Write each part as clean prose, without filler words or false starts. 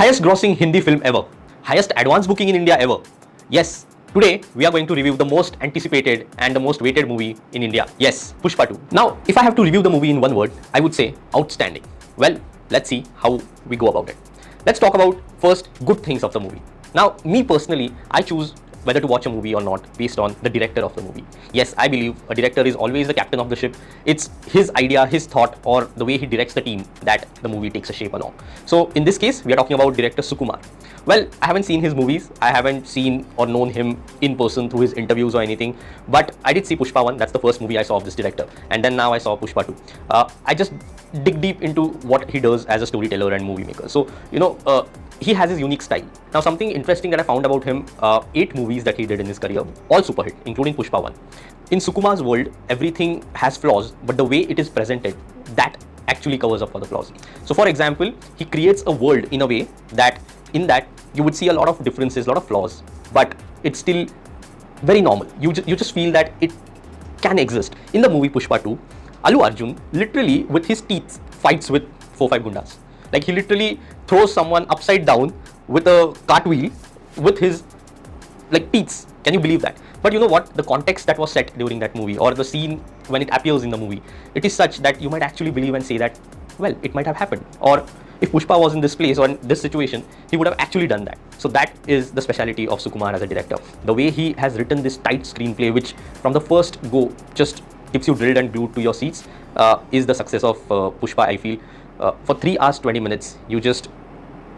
highest grossing Hindi film ever, highest advance booking in India ever. Yes, today we are going to review the most anticipated and the most waited movie in India. Yes, Pushpa 2. Now, if I have to review the movie in one word, I would say outstanding. Well, let's see how we go about it. Let's talk about first good things of the movie. Now, me personally, I choose whether to watch a movie or not based on the director of the movie. Yes, I believe a director is always the captain of the ship. It's his idea, his thought, or the way he directs the team that the movie takes a shape along. So in this case, we are talking about director Sukumar. Well, I haven't seen his movies. I haven't seen or known him in person through his interviews or anything. But I did see Pushpa 1. That's the first movie I saw of this director. And then now I saw Pushpa 2. I just dig deep into what he does as a storyteller and movie maker. So, he has his unique style. Now, something interesting that I found about him, 8 movies that he did in his career, all super hit, including Pushpa 1. In Sukumar's world, everything has flaws, but the way it is presented, that actually covers up for the flaws. So, for example, he creates a world in a way that in that you would see a lot of differences, a lot of flaws, but it's still very normal. You just feel that it can exist. In the movie Pushpa 2, Allu Arjun literally with his teeth fights with 4-5 gundas. Like, he literally throws someone upside down with a cartwheel with his teeth. Can you believe that? But you know what? The context that was set during that movie, or the scene when it appears in the movie, it is such that you might actually believe and say that, well, it might have happened. Or if Pushpa was in this place or in this situation, he would have actually done that. So that is the speciality of Sukumar as a director. The way he has written this tight screenplay, which from the first go just keeps you drilled and glued to your seats, is the success of Pushpa, I feel. For 3 hours 20 minutes, you just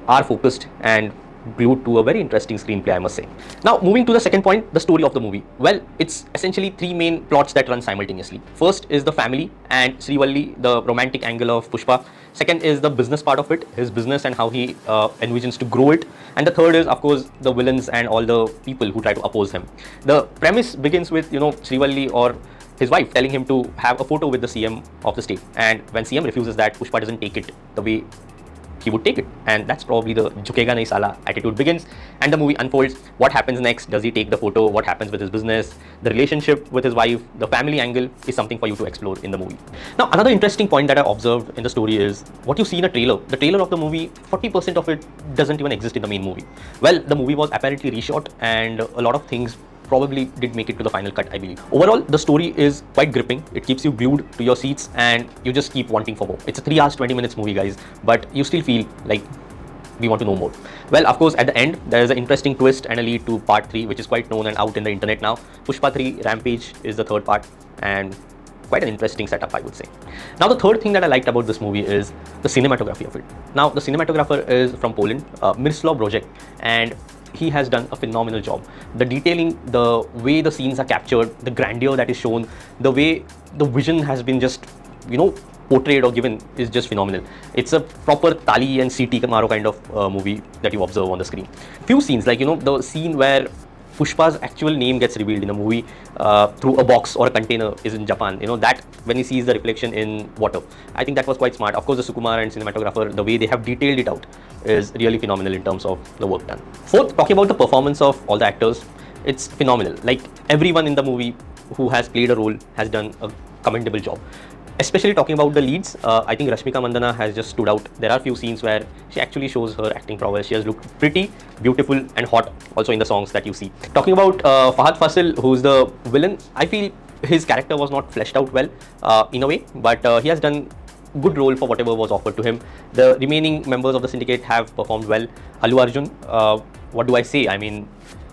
are focused and glued to a very interesting screenplay, I must say. Now, moving to the second point, the story of the movie. Well, it's essentially 3 main plots that run simultaneously. First is the family and Srivalli, the romantic angle of Pushpa. Second is the business part of it, his business and how he envisions to grow it. And the third is, of course, the villains and all the people who try to oppose him. The premise begins with, Srivalli or his wife telling him to have a photo with the CM of the state, and when CM refuses that, Pushpa doesn't take it the way he would take it, and that's probably the jhukega nahi sala attitude begins, and the movie unfolds. What happens next? Does he take the photo? What happens with his business? The relationship with his wife, the family angle is something for you to explore in the movie. Now, another interesting point that I observed in the story is what you see in a trailer. The trailer of the movie, 40% of it doesn't even exist in the main movie. Well, the movie was apparently reshot, and a lot of things probably did make it to the final cut, I believe. Overall, the story is quite gripping. It keeps you glued to your seats and you just keep wanting for more. It's a 3 hours 20 minutes movie, guys, but you still feel like we want to know more. Well, of course, at the end, there is an interesting twist and a lead to part 3, which is quite known and out in the internet now. Pushpa 3 Rampage is the third part, and quite an interesting setup, I would say. Now, the third thing that I liked about this movie is the cinematography of it. Now, the cinematographer is from Poland, Miroslav Brojek, and he has done a phenomenal job. The detailing, the way the scenes are captured, the grandeur that is shown, the way the vision has been just, portrayed or given is just phenomenal. It's a proper Tali and CT Kamaro kind of movie that you observe on the screen. Few scenes, like, the scene where Pushpa's actual name gets revealed in a movie through a box or a container is in Japan. That when he sees the reflection in water, I think that was quite smart. Of course, the Sukumar and cinematographer, the way they have detailed it out is really phenomenal in terms of the work done. Fourth, talking about the performance of all the actors, it's phenomenal. Like, everyone in the movie who has played a role has done a commendable job. Especially talking about the leads, I think Rashmika Mandanna has just stood out. There are a few scenes where she actually shows her acting prowess. She has looked pretty, beautiful and hot also in the songs that you see. Talking about Fahad Fasil, who's the villain, I feel his character was not fleshed out well in a way, but he has done good role for whatever was offered to him. The remaining members of the syndicate have performed well. Allu Arjun, what do I say? I mean,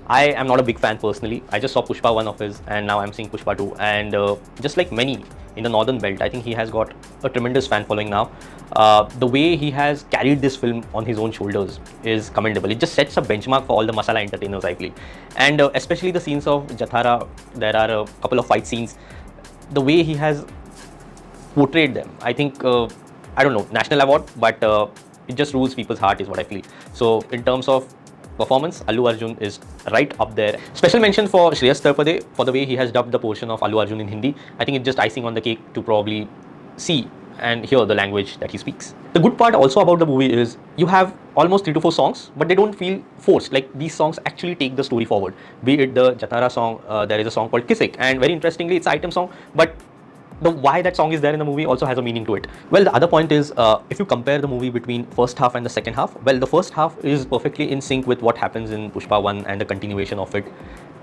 I am not a big fan personally. I just saw Pushpa 1 of his, and now I'm seeing Pushpa 2, and just like many in the northern belt, I think he has got a tremendous fan following now. The way he has carried this film on his own shoulders is commendable. It just sets a benchmark for all the masala entertainers, I feel. And especially the scenes of Jathara, there are a couple of fight scenes. The way he has portrayed them, I think, I don't know, national award, but it just rules people's heart is what I feel. So in terms of performance, Allu Arjun is right up there. Special mention for Shreyas Tirupade for the way he has dubbed the portion of Allu Arjun in Hindi. I think it's just icing on the cake to probably see and hear the language that he speaks. The good part also about the movie is you have almost 3 to 4 songs, but they don't feel forced. Like, these songs actually take the story forward. Be it the Jatara song, there is a song called Kisik, and very interestingly, it's an item song, but the why that song is there in the movie also has a meaning to it. Well, the other point is, if you compare the movie between first half and the second half, well, the first half is perfectly in sync with what happens in Pushpa 1 and the continuation of it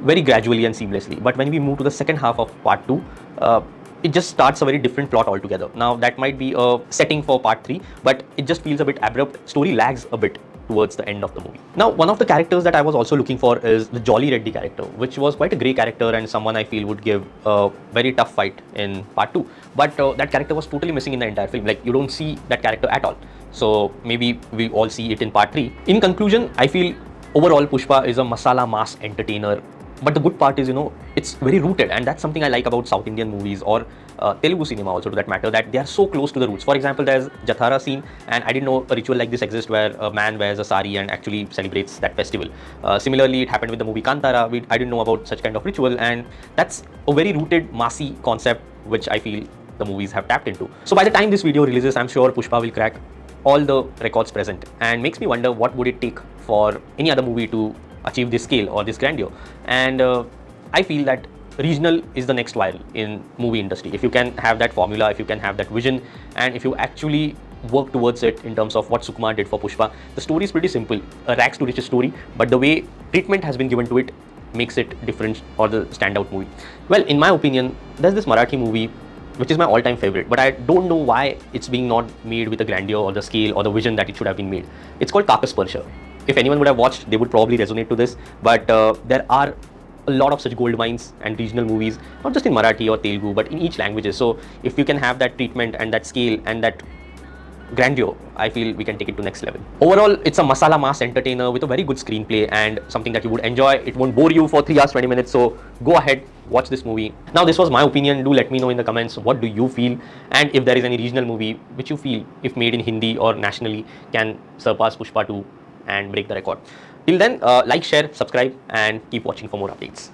very gradually and seamlessly. But when we move to the second half of part 2, it just starts a very different plot altogether. Now, that might be a setting for part 3, but it just feels a bit abrupt. Story lags a bit towards the end of the movie. Now, one of the characters that I was also looking for is the Jolly Reddy character, which was quite a grey character and someone I feel would give a very tough fight in part 2. But that character was totally missing in the entire film. Like, you don't see that character at all. So maybe we all see it in part 3. In conclusion, I feel overall Pushpa is a masala mass entertainer. But the good part is, it's very rooted, and that's something I like about South Indian movies or Telugu cinema also, to that matter, that they are so close to the roots. For example, there's Jathara scene, and I didn't know a ritual like this exists where a man wears a sari and actually celebrates that festival. Similarly, it happened with the movie Kantara. I didn't know about such kind of ritual, and that's a very rooted, massy concept, which I feel the movies have tapped into. So by the time this video releases, I'm sure Pushpa will crack all the records present, and makes me wonder what would it take for any other movie to achieve this scale or this grandeur. And I feel that regional is the next viral in movie industry. If you can have that formula, if you can have that vision, and if you actually work towards it in terms of what Sukumar did for Pushpa, the story is pretty simple, a rags to riches story, but the way treatment has been given to it makes it different or the standout movie. Well, in my opinion, there's this Marathi movie which is my all-time favorite, but I don't know why it's being not made with the grandeur or the scale or the vision that it should have been made. It's called Kakasparsha. If anyone would have watched, they would probably resonate to this, but there are a lot of such gold mines and regional movies, not just in Marathi or Telugu, but in each language. So if you can have that treatment and that scale and that grandeur, I feel we can take it to next level. Overall, it's a masala mass entertainer with a very good screenplay and something that you would enjoy. It won't bore you for 3 hours 20 minutes, so go ahead, watch this movie. Now, this was my opinion. Do let me know in the comments, what do you feel, and if there is any regional movie which you feel, if made in Hindi or nationally, can surpass Pushpa 2 and break the record. Till then, like, share, subscribe, and keep watching for more updates.